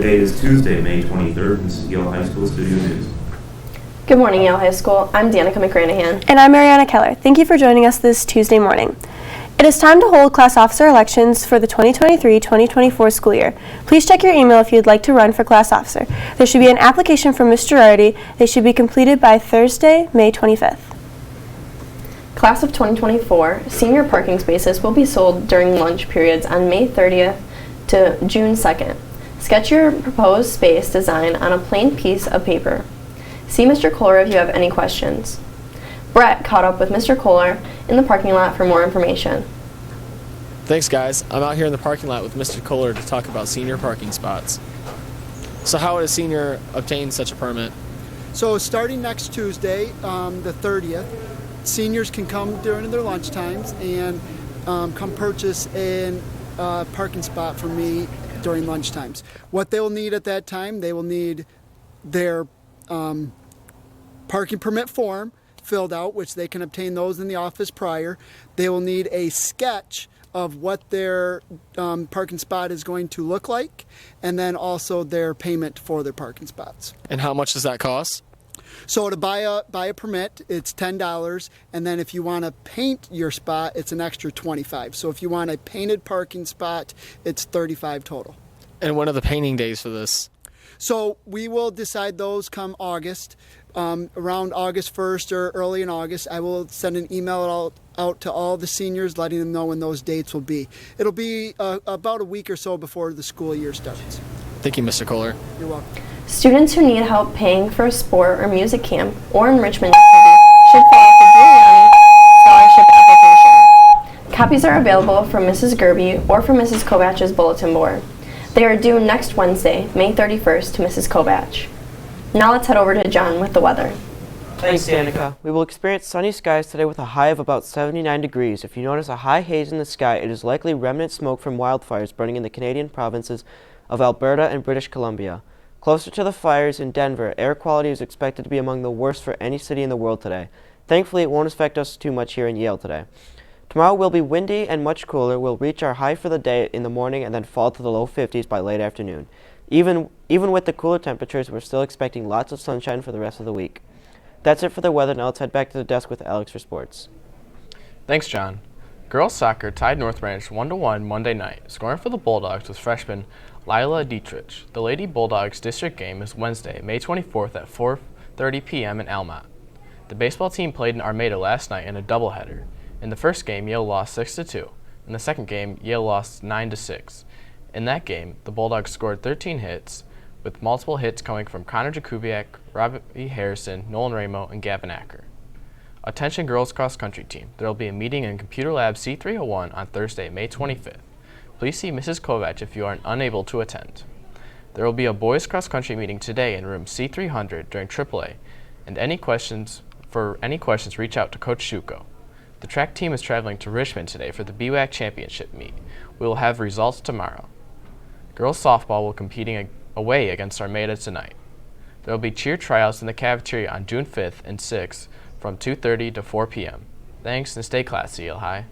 Today is Tuesday, May 23rd, and this is YHS Studio News. Good morning, Yale High School. I'm Danica McGranahan. And I'm Mariana Keller. Thank you for joining us this Tuesday morning. It is time to hold class officer elections for the 2023-2024 school year. Please check your email if you'd like to run for class officer. There should be an application from Ms. Girardi. They should be completed by Thursday, May 25th. Class of 2024 senior parking spaces will be sold during lunch periods on May 30th to June 2nd. Sketch your proposed space design on a plain piece of paper. See Mr. Kohler if you have any questions. Brett caught up with Mr. Kohler in the parking lot for more information. Thanks, guys. I'm out here in the parking lot with Mr. Kohler to talk about senior parking spots. So how would a senior obtain such a permit? So starting next Tuesday, the 30th, seniors can come during their lunch times and come purchase a parking spot from me during lunch times. What they will need at that time, they will need their parking permit form filled out, which they can obtain those in the office prior. They will need a sketch of what their parking spot is going to look like, and then also their payment for their parking spots. And how much does that cost? So to buy a permit, it's $10, and then if you want to paint your spot, it's an extra $25. So if you want a painted parking spot, it's $35 total. And when are the painting days for this? So we will decide those come August. Around August 1st or early in August, I will send an email out to all the seniors letting them know when those dates will be. It'll be about a week or so before the school year starts. Thank you, Mr. Kohler. You're welcome. Students who need help paying for a sport or music camp or enrichment activity should fill out the Giuliani Scholarship application. Copies are available from Mrs. Gerby or from Mrs. Kovach's bulletin board. They are due next Wednesday, May 31st, to Mrs. Kovach. Now let's head over to John with the weather. Thanks, Danica. We will experience sunny skies today with a high of about 79 degrees. If you notice a high haze in the sky, it is likely remnant smoke from wildfires burning in the Canadian provinces of Alberta and British Columbia. Closer to the fires in Denver, air quality is expected to be among the worst for any city in the world today. Thankfully, it won't affect us too much here in Yale today. Tomorrow will be windy and much cooler. We'll reach our high for the day in the morning and then fall to the low 50s by late afternoon. Even with the cooler temperatures, we're still expecting lots of sunshine for the rest of the week. That's it for the weather. Now let's head back to the desk with Alex for sports. Thanks, John. Girls soccer tied North Branch 1-1 Monday night. Scoring for the Bulldogs was freshman Lila Dietrich. The Lady Bulldogs district game is Wednesday, May 24th at 4:30 p.m. in Almat. The baseball team played in Armada last night in a doubleheader. In the first game, Yale lost 6-2. In the second game, Yale lost 9-6. In that game, the Bulldogs scored 13 hits, with multiple hits coming from Connor Jakubiak, Robbie Harrison, Nolan Ramo, and Gavin Acker. Attention girls cross country team. There will be a meeting in Computer Lab C301 on Thursday, May 25th. Please see Mrs. Kovach if you are unable to attend. There will be a boys cross country meeting today in room C300 during AAA, and any questions reach out to Coach Shuko. The track team is traveling to Richmond today for the BWAC championship meet. We will have results tomorrow. Girls softball will be competing away against Armada tonight. There will be cheer tryouts in the cafeteria on June 5th and 6th from 2:30 to 4 p.m. Thanks, and stay classy, Yale High.